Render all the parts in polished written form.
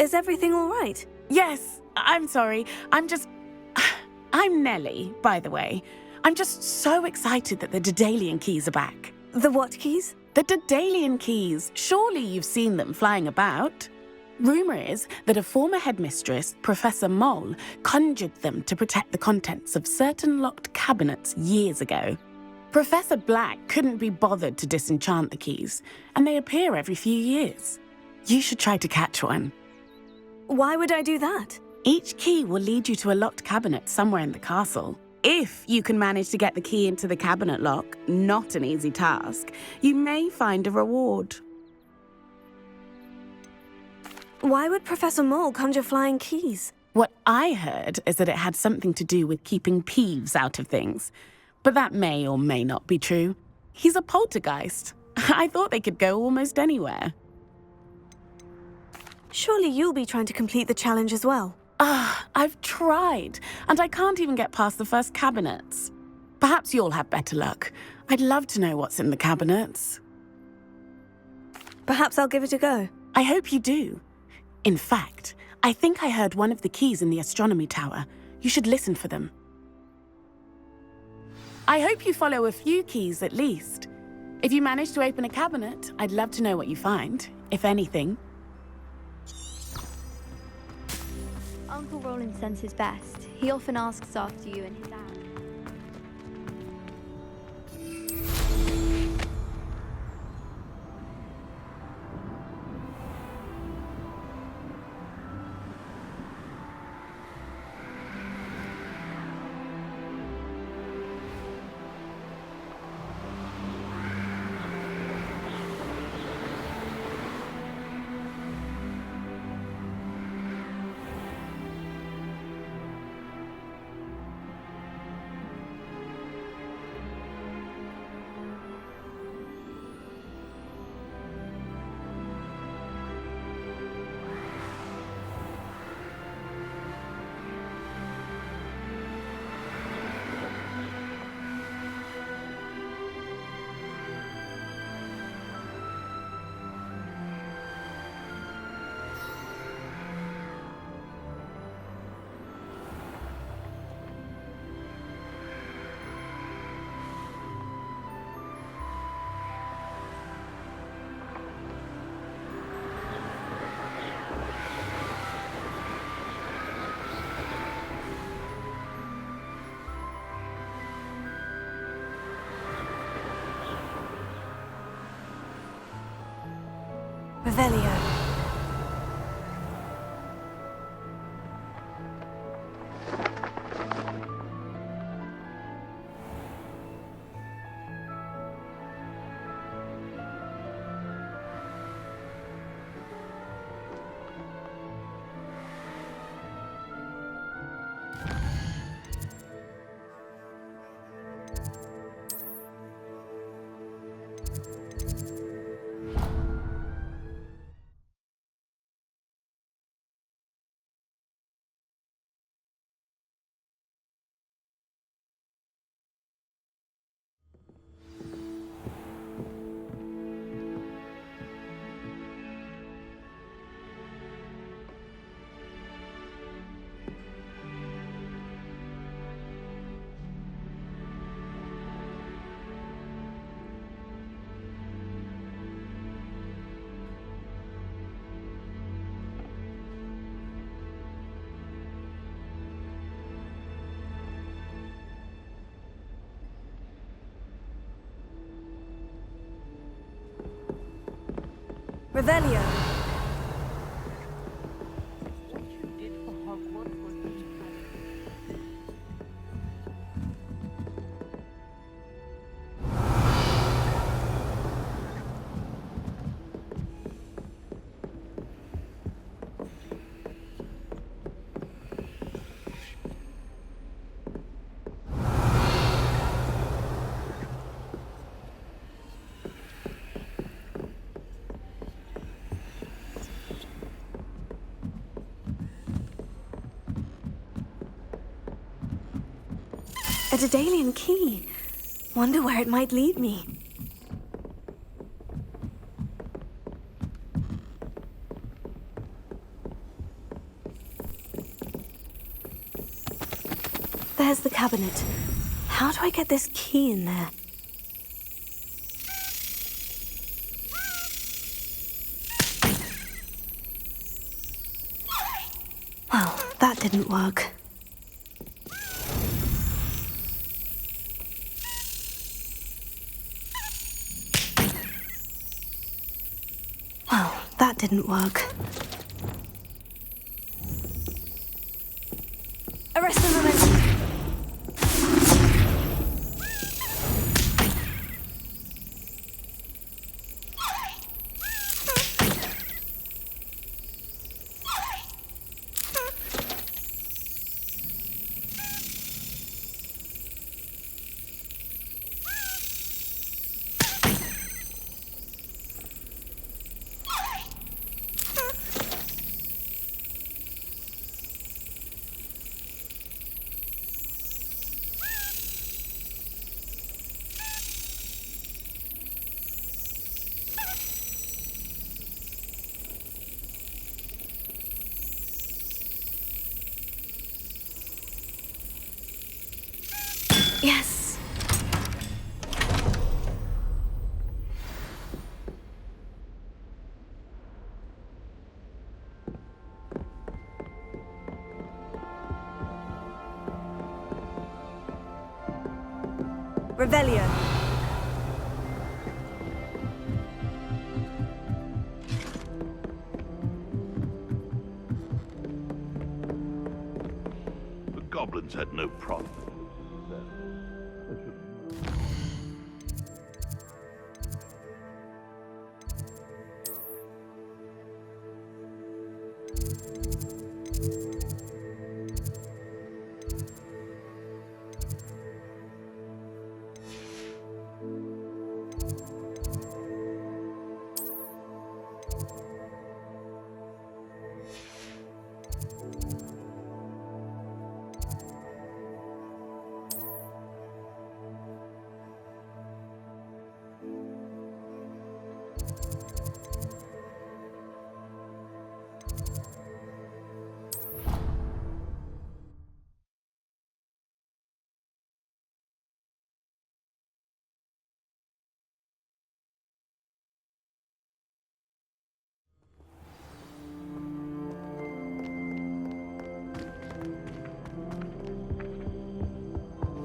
Is everything all right? Yes, I'm sorry. I'm Nellie, by the way. I'm just so excited that the Daedalian keys are back. The what keys? The Daedalian keys. Surely you've seen them flying about. Rumour is that a former headmistress, Professor Mole, conjured them to protect the contents of certain locked cabinets years ago. Professor Black couldn't be bothered to disenchant the keys, and they appear every few years. You should try to catch one. Why would I do that? Each key will lead you to a locked cabinet somewhere in the castle. If you can manage to get the key into the cabinet lock, not an easy task, you may find a reward. Why would Professor Mole conjure flying keys? What I heard is that it had something to do with keeping Peeves out of things. But that may or may not be true. He's a poltergeist. I thought they could go almost anywhere. Surely you'll be trying to complete the challenge as well. I've tried, and I can't even get past the first cabinets. Perhaps you'll have better luck. I'd love to know what's in the cabinets. Perhaps I'll give it a go. I hope you do. In fact, I think I heard one of the keys in the astronomy tower. You should listen for them. I hope you follow a few keys at least. If you manage to open a cabinet, I'd love to know what you find, if anything. Uncle Roland sends his best. He often asks after you and his aunt. Revelio. Revelio. What you did for Hogwarts was incredible. A Daedalian key. Wonder where it might lead me. There's the cabinet. How do I get this key in there? Well, that didn't work. Well, that didn't work. Arrest the momentum. Yes. Revelio. The goblins had no problem.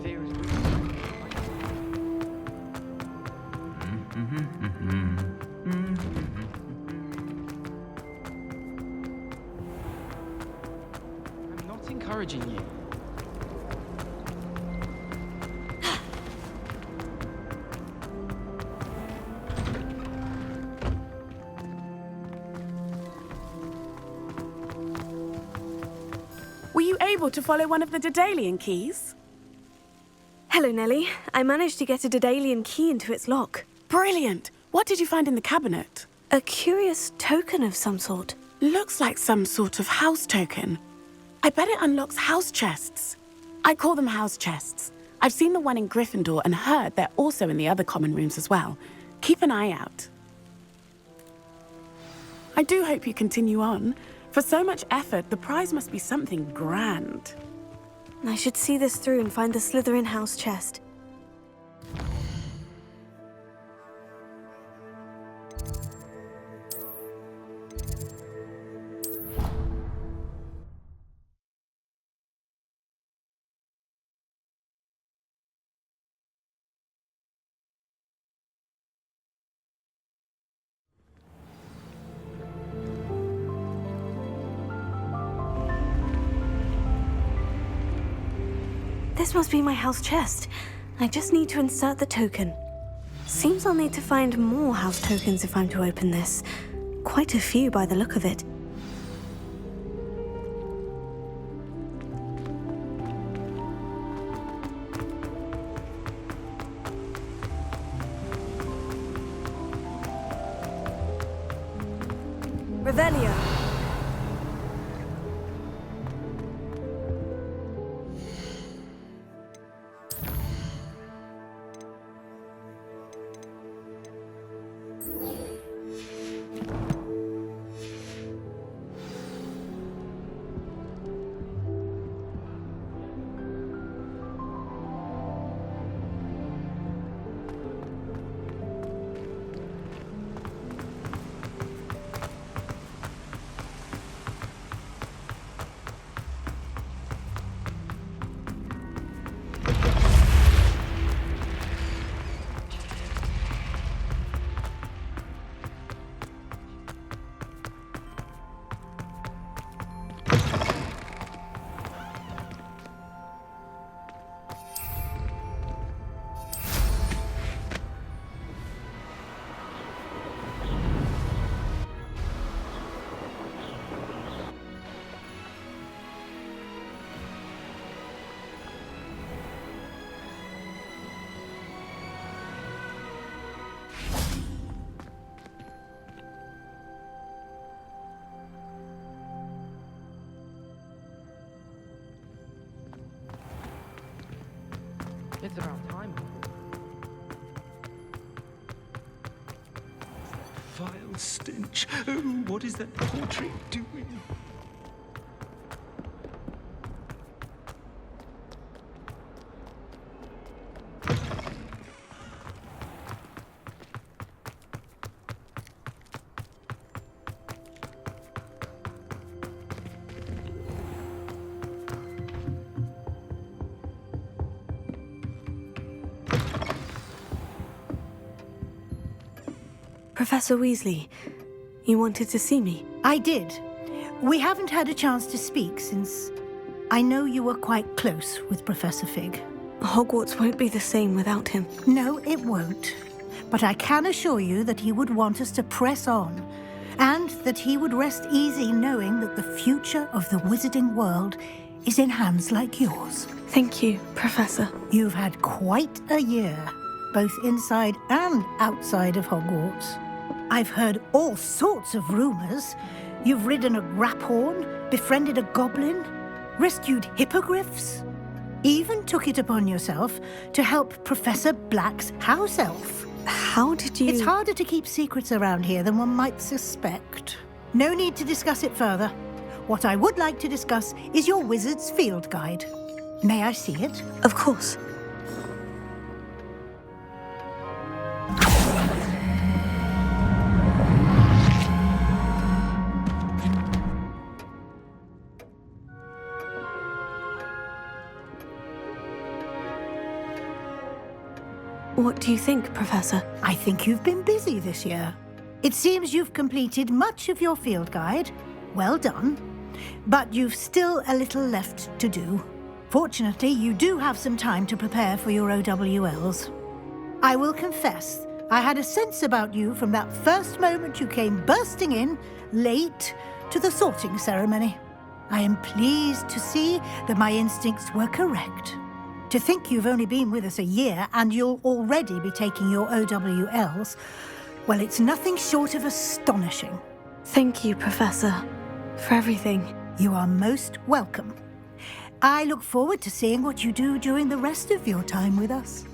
Fear is I'm not encouraging you. Were you able to follow one of the Daedalian keys? Hello, Nellie. I managed to get a Daedalian key into its lock. Brilliant! What did you find in the cabinet? A curious token of some sort. Looks like some sort of house token. I bet it unlocks house chests. I call them house chests. I've seen the one in Gryffindor and heard they're also in the other common rooms as well. Keep an eye out. I do hope you continue on. For so much effort, the prize must be something grand. I should see this through and find the Slytherin house chest. This must be my house chest. I just need to insert the token. Seems I'll need to find more house tokens if I'm to open this. Quite a few by the look of it. Revelio. It's about time. Vile stench. Oh, what is that portrait doing? Professor Weasley, you wanted to see me? I did. We haven't had a chance to speak since I know you were quite close with Professor Fig. Hogwarts won't be the same without him. No, it won't. But I can assure you that he would want us to press on, and that he would rest easy knowing that the future of the wizarding world is in hands like yours. Thank you, Professor. You've had quite a year, both inside and outside of Hogwarts. I've heard all sorts of rumors. You've ridden a graphorn, befriended a goblin, rescued hippogriffs, even took it upon yourself to help Professor Black's house elf. How did you... It's harder to keep secrets around here than one might suspect. No need to discuss it further. What I would like to discuss is your wizard's field guide. May I see it? Of course. What do you think, Professor? I think you've been busy this year. It seems you've completed much of your field guide. Well done. But you've still a little left to do. Fortunately, you do have some time to prepare for your OWLs. I will confess, I had a sense about you from that first moment you came bursting in, late, to the sorting ceremony. I am pleased to see that my instincts were correct. To think you've only been with us a year and you'll already be taking your OWLs, well, it's nothing short of astonishing. Thank you, Professor, for everything. You are most welcome. I look forward to seeing what you do during the rest of your time with us.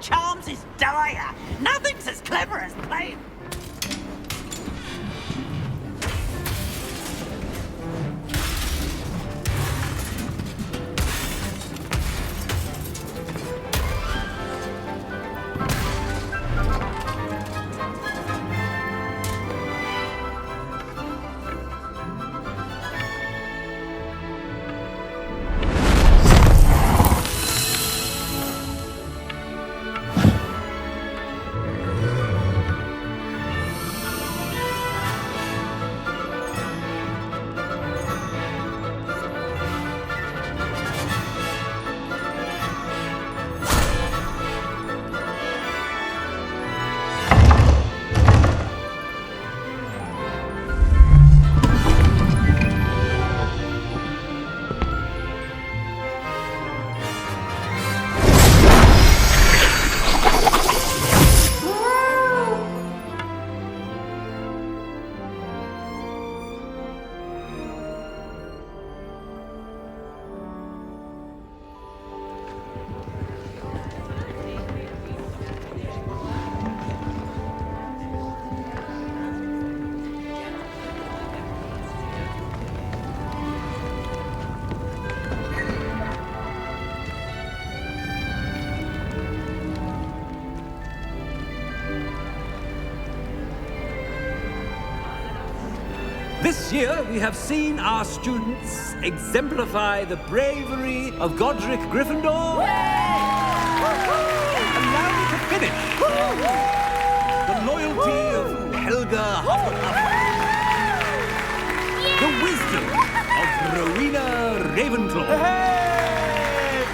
Charms is dire. Nothing's as clever as playing. This year, we have seen our students exemplify the bravery of Godric Gryffindor. Allow me to finish. The loyalty of Helga Hufflepuff. The wisdom of Rowena Ravenclaw.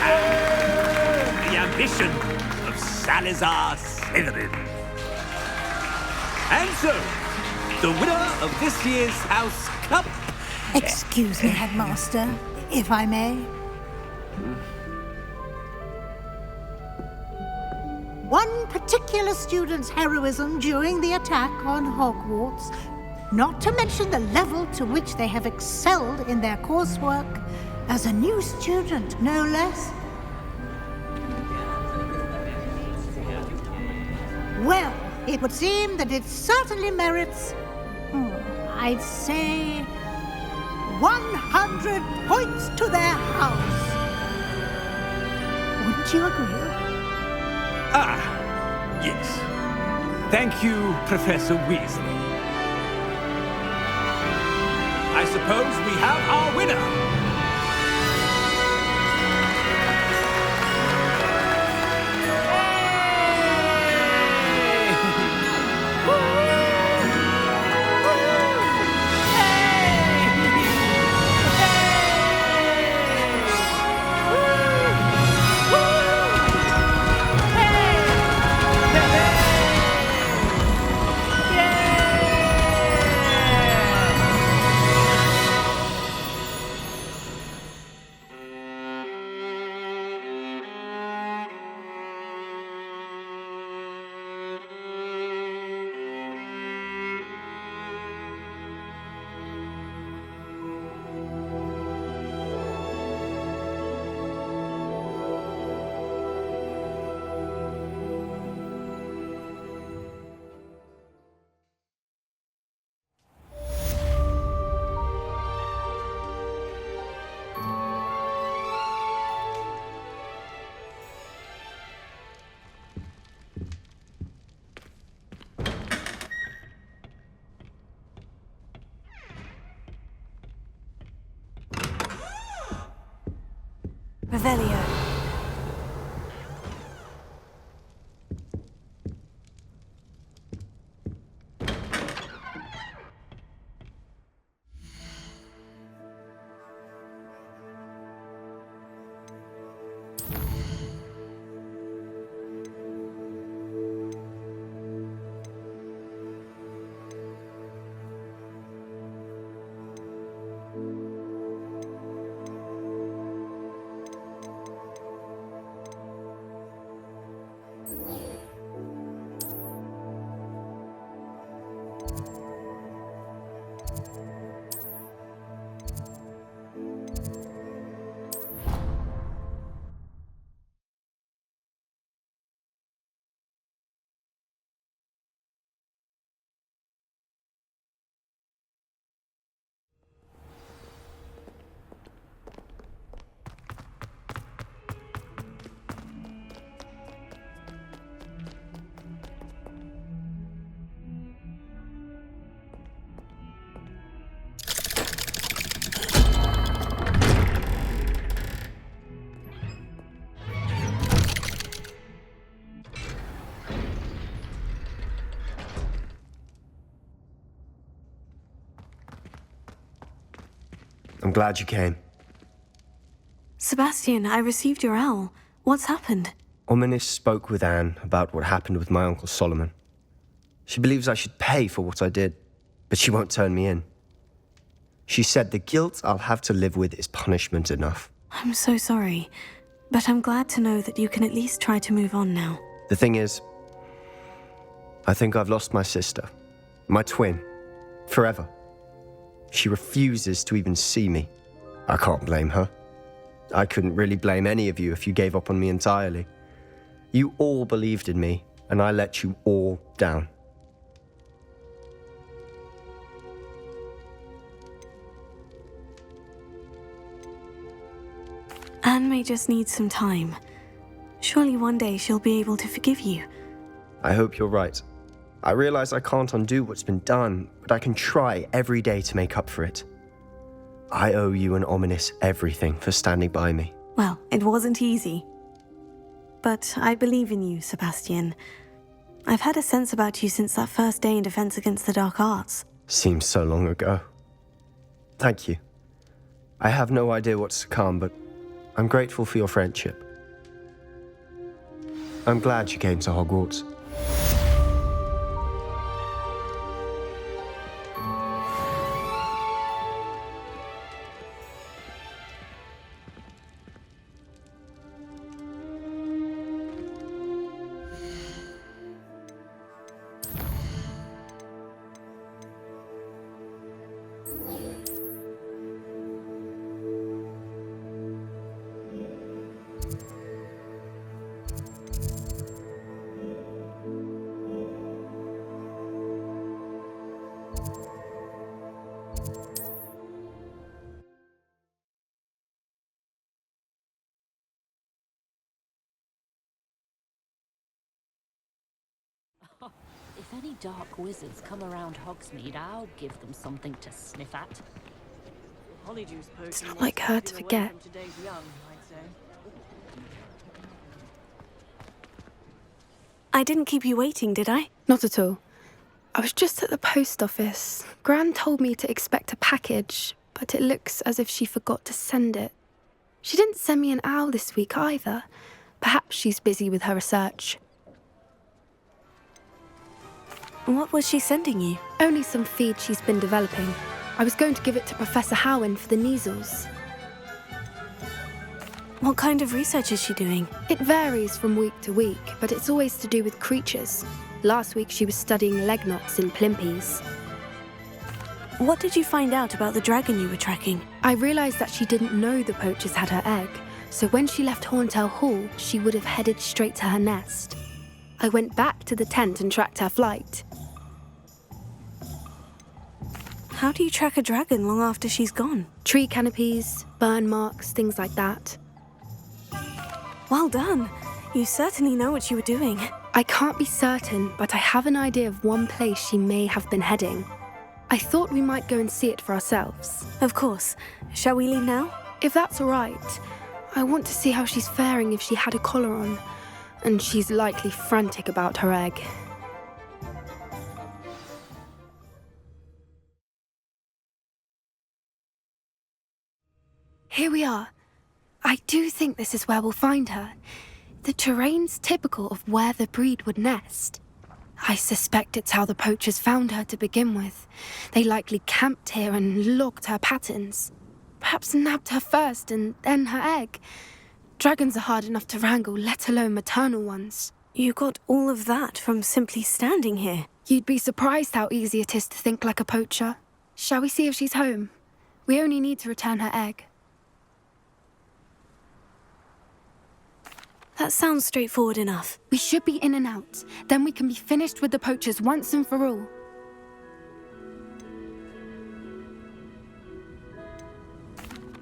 And the ambition of Salazar Slytherin. And so, the winner of this year's Housecup. Excuse me, Headmaster, if I may. One particular student's heroism during the attack on Hogwarts, not to mention the level to which they have excelled in their coursework, as a new student, no less. Well, it would seem that it certainly merits, I'd say, 100 points to their house. Wouldn't you agree? Ah, yes. Thank you, Professor Weasley. I suppose we have our winner. Revelio. I'm glad you came. Sebastian, I received your owl. What's happened? Ominis spoke with Anne about what happened with my Uncle Solomon. She believes I should pay for what I did, but she won't turn me in. She said the guilt I'll have to live with is punishment enough. I'm so sorry, but I'm glad to know that you can at least try to move on now. The thing is, I think I've lost my sister, my twin, forever. She refuses to even see me. I can't blame her. I couldn't really blame any of you if you gave up on me entirely. You all believed in me, and I let you all down. Anne may just need some time. Surely one day she'll be able to forgive you. I hope you're right. I realize I can't undo what's been done, but I can try every day to make up for it. I owe you and Ominous everything for standing by me. Well, it wasn't easy. But I believe in you, Sebastian. I've had a sense about you since that first day in Defense Against the Dark Arts. Seems so long ago. Thank you. I have no idea what's to come, but I'm grateful for your friendship. I'm glad you came to Hogwarts. If any dark wizards come around Hogsmeade, I'll give them something to sniff at. It's not like her to forget. I didn't keep you waiting, did I? Not at all. I was just at the post office. Gran told me to expect a package, but it looks as if she forgot to send it. She didn't send me an owl this week either. Perhaps she's busy with her research. What was she sending you? Only some feed she's been developing. I was going to give it to Professor Howin for the measles. What kind of research is she doing? It varies from week to week, but it's always to do with creatures. Last week she was studying legnots in Plimpies. What did you find out about the dragon you were tracking? I realised that she didn't know the poachers had her egg, so when she left Horntail Hall, she would have headed straight to her nest. I went back to the tent and tracked her flight. How do you track a dragon long after she's gone? Tree canopies, burn marks, things like that. Well done. You certainly know what you were doing. I can't be certain, but I have an idea of one place she may have been heading. I thought we might go and see it for ourselves. Of course. Shall we leave now? If that's all right. I want to see how she's faring if she had a collar on. And she's likely frantic about her egg. Here we are. I do think this is where we'll find her. The terrain's typical of where the breed would nest. I suspect it's how the poachers found her to begin with. They likely camped here and logged her patterns. Perhaps nabbed her first and then her egg. Dragons are hard enough to wrangle, let alone maternal ones. You got all of that from simply standing here. You'd be surprised how easy it is to think like a poacher. Shall we see if she's home? We only need to return her egg. That sounds straightforward enough. We should be in and out. Then we can be finished with the poachers once and for all.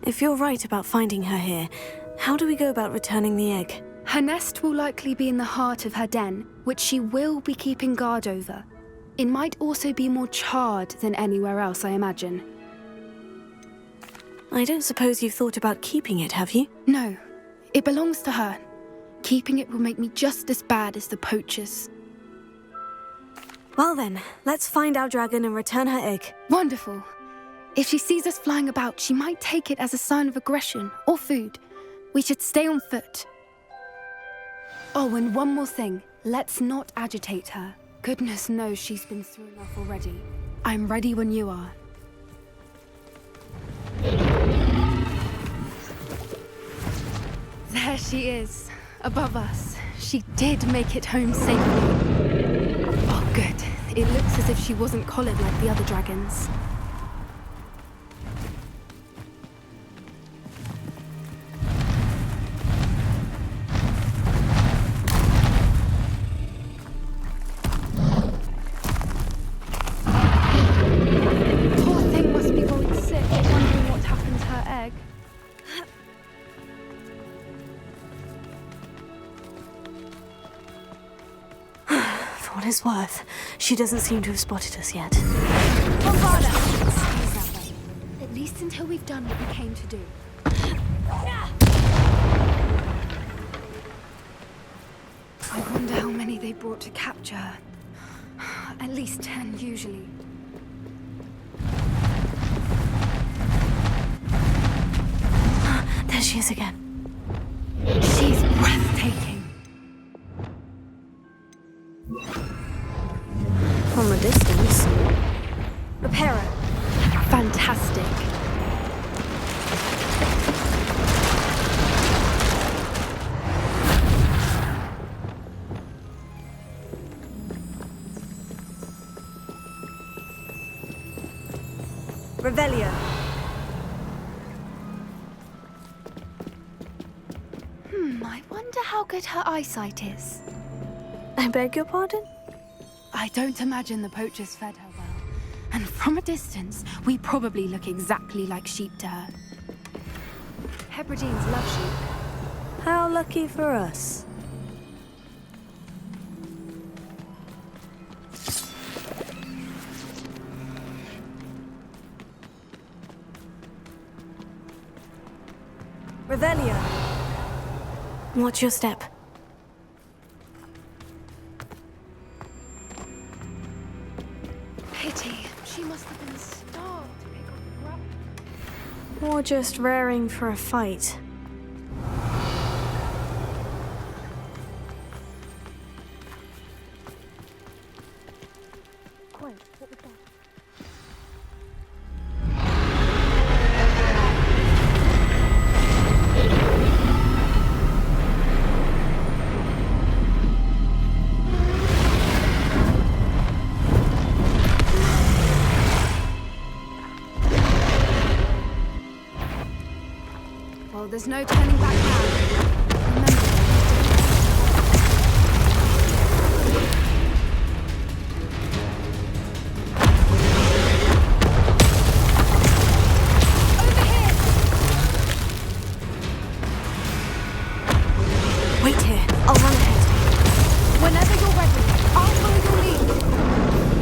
If you're right about finding her here, how do we go about returning the egg? Her nest will likely be in the heart of her den, which she will be keeping guard over. It might also be more charred than anywhere else, I imagine. I don't suppose you've thought about keeping it, have you? No. It belongs to her. Keeping it will make me just as bad as the poachers. Well then, let's find our dragon and return her egg. Wonderful. If she sees us flying about, she might take it as a sign of aggression or food. We should stay on foot. Oh, and one more thing. Let's not agitate her. Goodness knows she's been through enough already. I'm ready when you are. There she is, above us. She did make it home safely. Oh, good. It looks as if she wasn't collared like the other dragons. Poor thing must be going sick, wondering what happened to her egg. Thought his worth. She doesn't seem to have spotted us yet. Bombarda! Stays that way. At least until we've done what we came to do. I wonder how many they brought to capture her. At least 10, usually. There she is again. She's breathtaking. From a distance. Repairer. Fantastic. Revelio. I wonder how good her eyesight is. I beg your pardon? I don't imagine the poachers fed her well. And from a distance, we probably look exactly like sheep to her. Hebrideans love sheep. How lucky for us. Revelio. Watch your step. Pity. She must have been starved to pick up the grub. Or just raring for a fight. Quiet, what was that? Well, there's no turning back now. Remember. Over here! Wait here. I'll run ahead. Whenever you're ready, I'll follow your lead.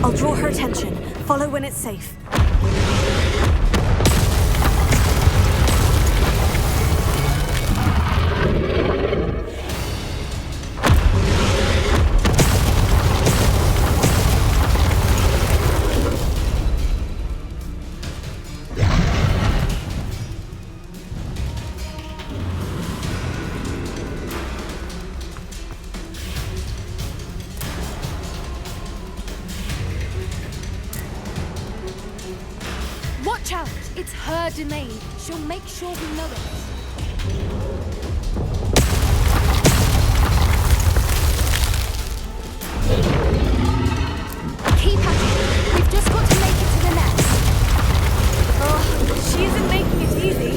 I'll draw her attention. Follow when it's safe. Watch out! It's her domain. She'll make sure we know it. Keep at it. We've just got to make it to the nest. Oh, she isn't making it easy.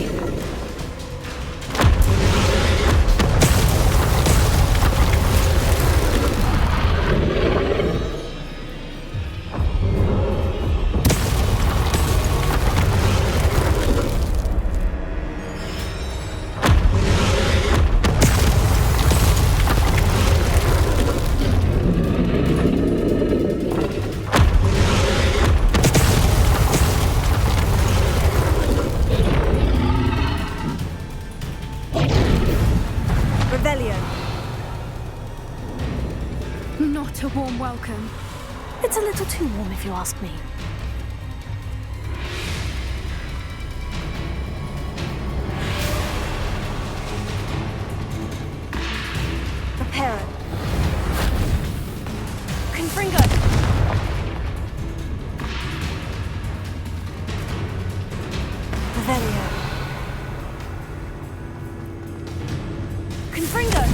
Not a warm welcome. It's a little too warm if you ask me. Prepare it. Confringo! Revelio. Confringo!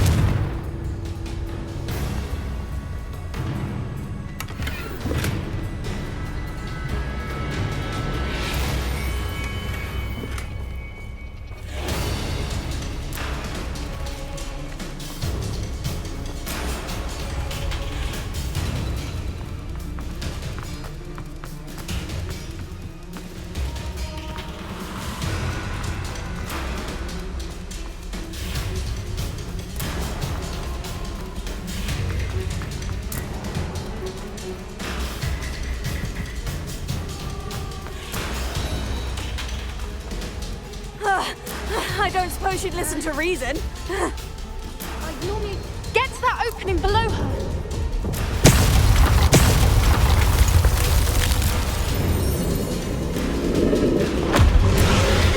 I don't suppose she'd listen to reason. Normally, get to that opening below her.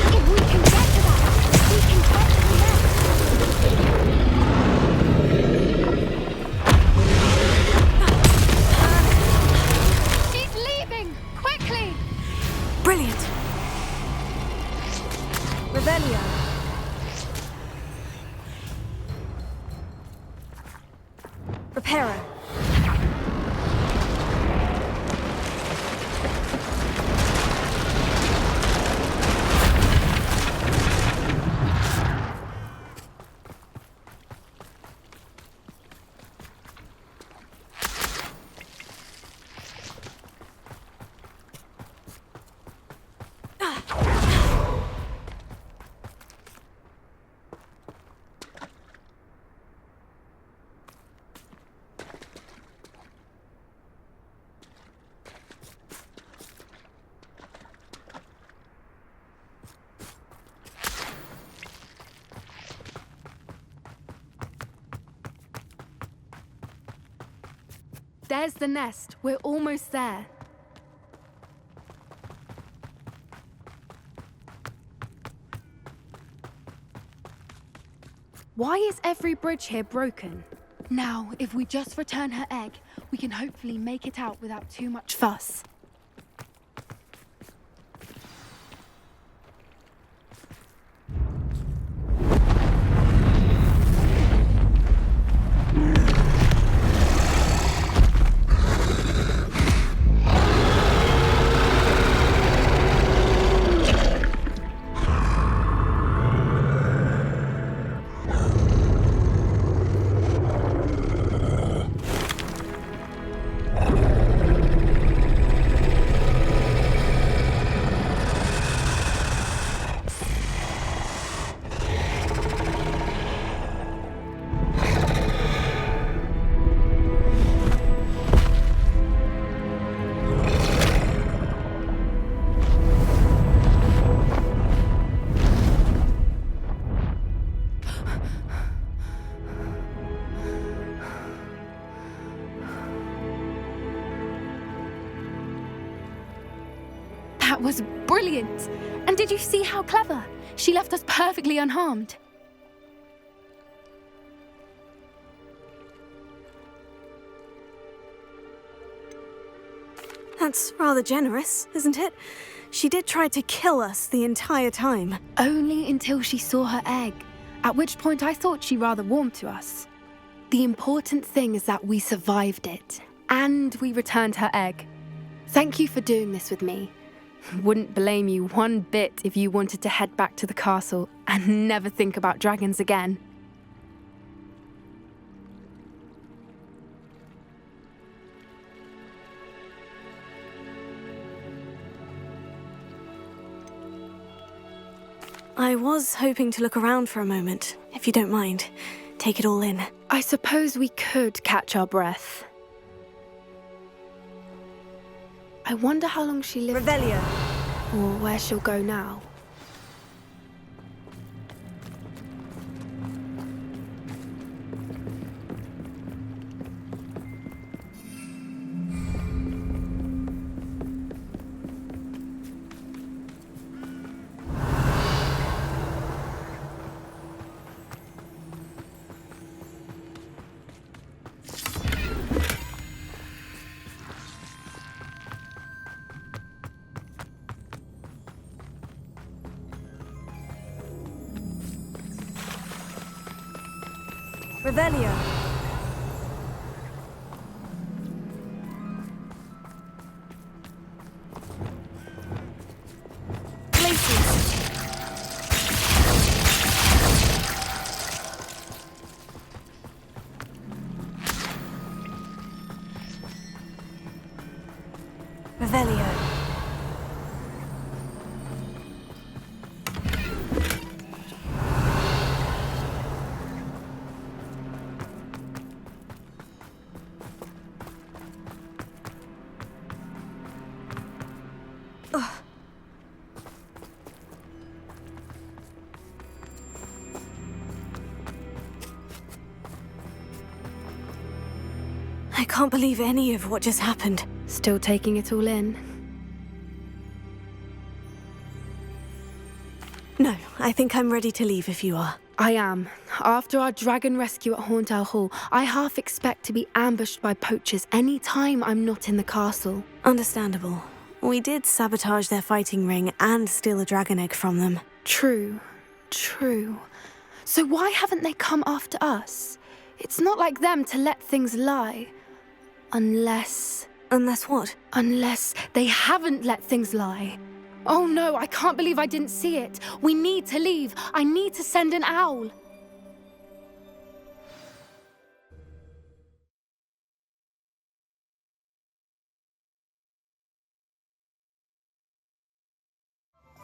If we can get to that, we can get to the nest. She's leaving! Quickly! Brilliant. Revelio. Reparo. There's the nest. We're almost there. Why is every bridge here broken? Now, if we just return her egg, we can hopefully make it out without too much fuss. That was brilliant! And did you see how clever? She left us perfectly unharmed. That's rather generous, isn't it? She did try to kill us the entire time. Only until she saw her egg, at which point I thought she rather warmed to us. The important thing is that we survived it, and we returned her egg. Thank you for doing this with me. Wouldn't blame you one bit if you wanted to head back to the castle and never think about dragons again. I was hoping to look around for a moment, if you don't mind. Take it all in. I suppose we could catch our breath. I wonder how long she lived. Revelio. Or where she'll go now. Revelio. Places. Revelio. I can't believe any of what just happened. Still taking it all in. No, I think I'm ready to leave if you are. I am. After our dragon rescue at Hauntow Hall, I half expect to be ambushed by poachers any time I'm not in the castle. Understandable. We did sabotage their fighting ring and steal a dragon egg from them. True. So why haven't they come after us? It's not like them to let things lie. Unless what? Unless they haven't let things lie. Oh no, I can't believe I didn't see it. We need to leave. I need to send an owl.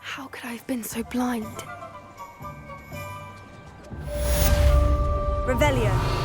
How could I have been so blind? Revelio.